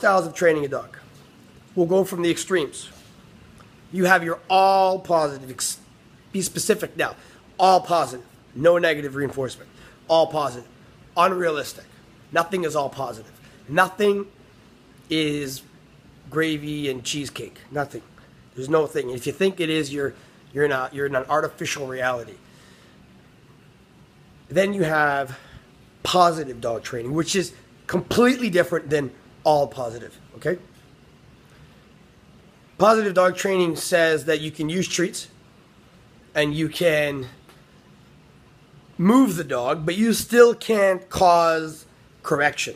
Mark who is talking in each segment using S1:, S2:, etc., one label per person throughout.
S1: styles of training a dog. We'll go from the extremes. You have your all positive. Be specific now. All positive. No negative reinforcement. All positive. Unrealistic. Nothing is all positive. Nothing is gravy and cheesecake. Nothing. There's no thing. If you think it is, you're in an artificial reality. Then you have positive dog training, which is completely different than all positive. Okay? Positive dog training says that you can use treats and you can move the dog, but you still can't cause correction.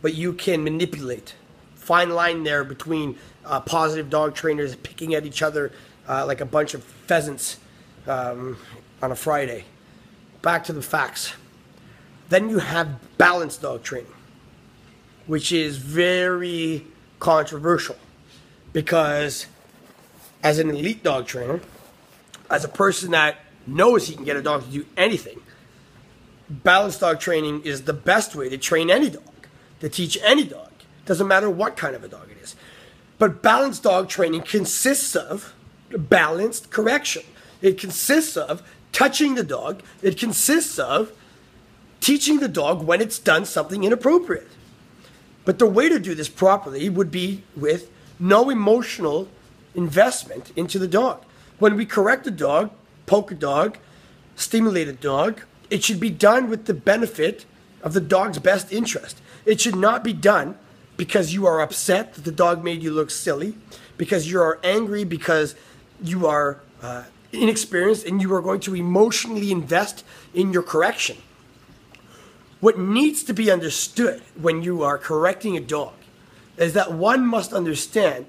S1: But you can manipulate. Fine line there between positive dog trainers picking at each other like a bunch of pheasants on a Friday. Back to the facts. Then you have balanced dog training, which is very controversial because as an elite dog trainer, as a person that knows he can get a dog to do anything, balanced dog training is the best way to train any dog, to teach any dog. Doesn't matter what kind of a dog it is. But balanced dog training consists of balanced correction. It consists of touching the dog. It consists of teaching the dog when it's done something inappropriate. But the way to do this properly would be with no emotional investment into the dog. When we correct a dog, poke a dog, stimulate a dog, it should be done with the benefit of the dog's best interest. It should not be done because you are upset that the dog made you look silly, because you are angry, because you are inexperienced, and you are going to emotionally invest in your correction. What needs to be understood when you are correcting a dog is that one must understand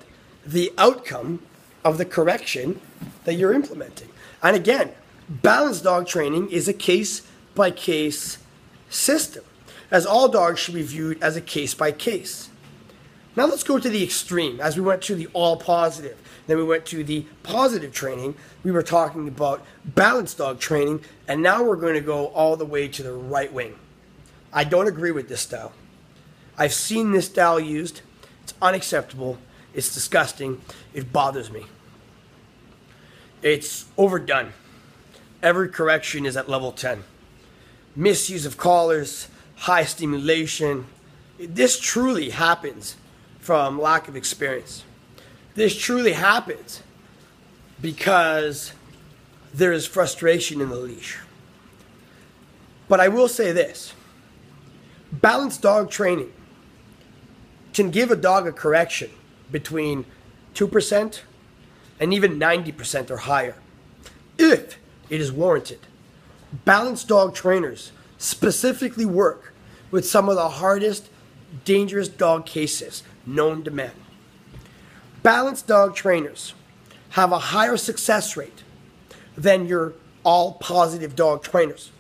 S1: the outcome of the correction that you're implementing. And again, balanced dog training is a case-by-case system, as all dogs should be viewed as a case-by-case. Now let's go to the extreme. As we went to the all positive, then we went to the positive training, we were talking about balanced dog training, and now we're going to go all the way to the right wing. I don't agree with this style. I've seen this style used. It's unacceptable. It's disgusting. It bothers me. It's overdone. Every correction is at level 10. Misuse of collars, high stimulation. This truly happens from lack of experience. This truly happens because there is frustration in the leash. But I will say this. Balanced dog training can give a dog a correction between 2% and even 90% or higher, if it is warranted. Balanced dog trainers specifically work with some of the hardest, dangerous dog cases known to man. Balanced dog trainers have a higher success rate than your all-positive dog trainers,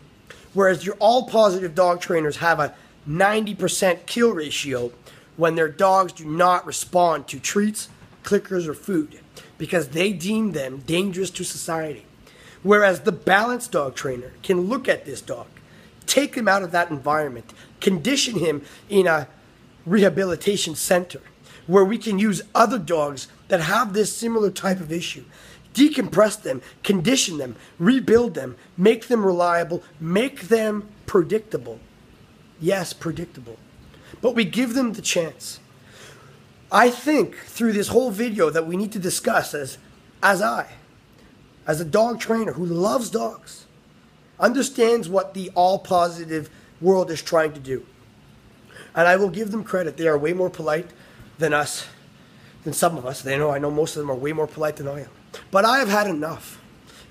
S1: whereas your all-positive dog trainers have a 90% kill ratio when their dogs do not respond to treats, clickers, or food because they deem them dangerous to society. Whereas the balanced dog trainer can look at this dog, take him out of that environment, condition him in a rehabilitation center where we can use other dogs that have this similar type of issue, decompress them, condition them, rebuild them, make them reliable, make them predictable. Yes, predictable. But we give them the chance. I think through this whole video that we need to discuss as a dog trainer who loves dogs, understands what the all-positive world is trying to do. And I will give them credit. They are way more polite than us, than some of us. I know most of them are way more polite than I am. But I have had enough.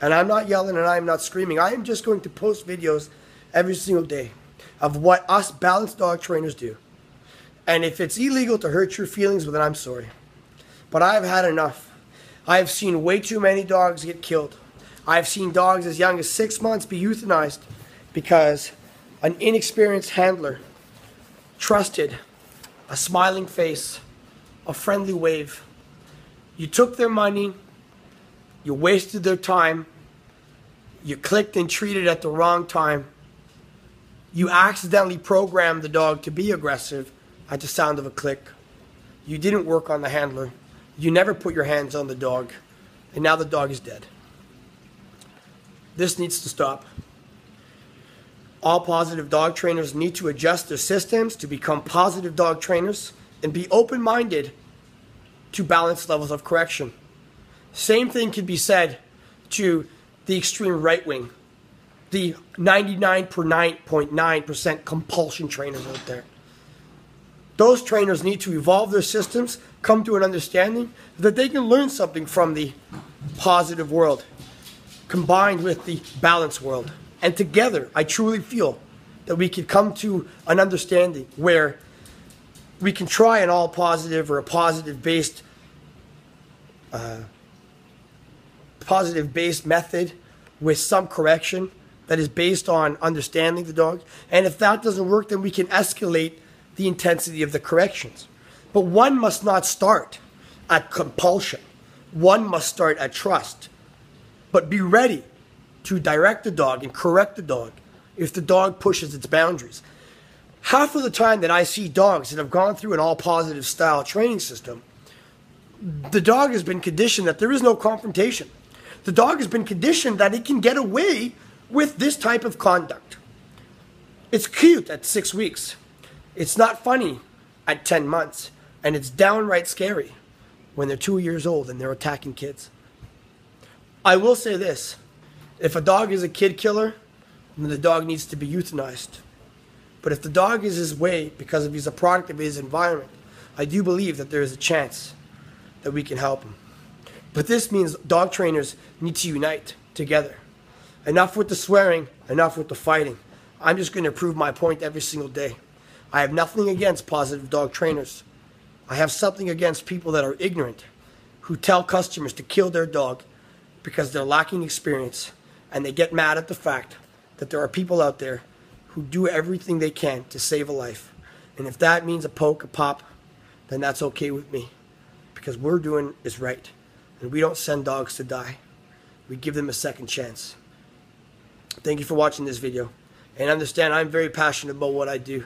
S1: And I'm not yelling and I'm not screaming. I am just going to post videos every single day of what us balanced dog trainers do. And if it's illegal to hurt your feelings, well, then I'm sorry. But I've had enough. I've seen way too many dogs get killed. I've seen dogs as young as 6 months be euthanized because an inexperienced handler trusted a smiling face, a friendly wave. You took their money, you wasted their time, you clicked and treated at the wrong time, you accidentally programmed the dog to be aggressive at the sound of a click. You didn't work on the handler. You never put your hands on the dog. And now the dog is dead. This needs to stop. All positive dog trainers need to adjust their systems to become positive dog trainers and be open-minded to balanced levels of correction. Same thing can be said to the extreme right wing, the 99.9% compulsion trainers out there. Those trainers need to evolve their systems, come to an understanding that they can learn something from the positive world combined with the balanced world. And together, I truly feel that we could come to an understanding where we can try an all positive or a positive based method with some correction that is based on understanding the dog. And if that doesn't work, then we can escalate the intensity of the corrections. But one must not start at compulsion. One must start at trust. But be ready to direct the dog and correct the dog if the dog pushes its boundaries. Half of the time that I see dogs that have gone through an all-positive style training system, the dog has been conditioned that there is no confrontation. The dog has been conditioned that it can get away with this type of conduct. It's cute at 6 weeks. It's not funny at 10 months. And it's downright scary when they're 2 years old and they're attacking kids. I will say this. If a dog is a kid killer, then the dog needs to be euthanized. But if the dog is his way because of he's a product of his environment, I do believe that there is a chance that we can help him. But this means dog trainers need to unite together. Enough with the swearing, enough with the fighting. I'm just going to prove my point every single day. I have nothing against positive dog trainers. I have something against people that are ignorant, who tell customers to kill their dog because they're lacking experience, and they get mad at the fact that there are people out there who do everything they can to save a life. And if that means a poke, a pop, then that's okay with me, because we're doing is right. And we don't send dogs to die. We give them a second chance. Thank you for watching this video. And understand, I'm very passionate about what I do.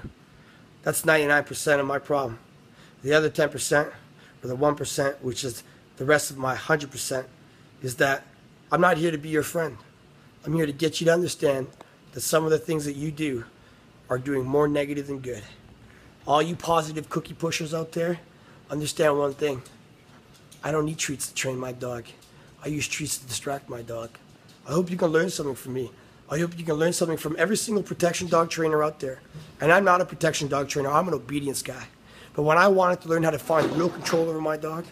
S1: That's 99% of my problem. The other 10%, or the 1%, which is the rest of my 100%, is that I'm not here to be your friend. I'm here to get you to understand that some of the things that you do are doing more negative than good. All you positive cookie pushers out there, understand one thing. I don't need treats to train my dog. I use treats to distract my dog. I hope you can learn something from me. I hope you can learn something from every single protection dog trainer out there. And I'm not a protection dog trainer. I'm an obedience guy. But when I wanted to learn how to find real control over my dog,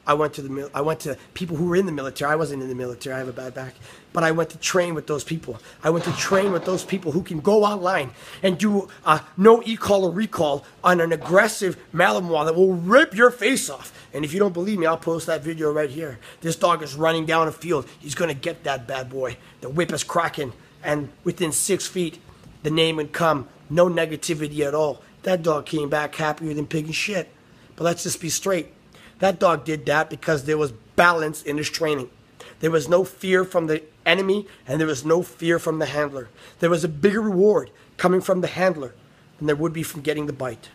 S1: I went to people who were in the military. I wasn't in the military. I have a bad back. But I went to train with those people. I went to train with those people who can go online and do a no e-call or recall on an aggressive Malinois that will rip your face off. And if you don't believe me, I'll post that video right here. This dog is running down a field. He's going to get that bad boy. The whip is cracking. And within 6 feet, the name would come. No negativity at all. That dog came back happier than pig and shit. But let's just be straight. That dog did that because there was balance in his training. There was no fear from the enemy, and there was no fear from the handler. There was a bigger reward coming from the handler than there would be from getting the bite.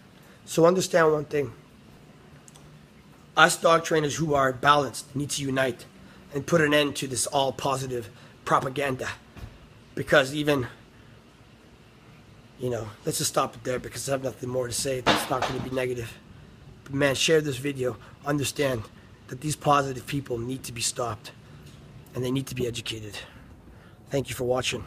S1: So understand one thing. Us dog trainers who are balanced need to unite and put an end to this all positive propaganda. Because even, let's just stop it there because I have nothing more to say. That's not going to be negative. But man, share this video. Understand that these positive people need to be stopped and they need to be educated. Thank you for watching.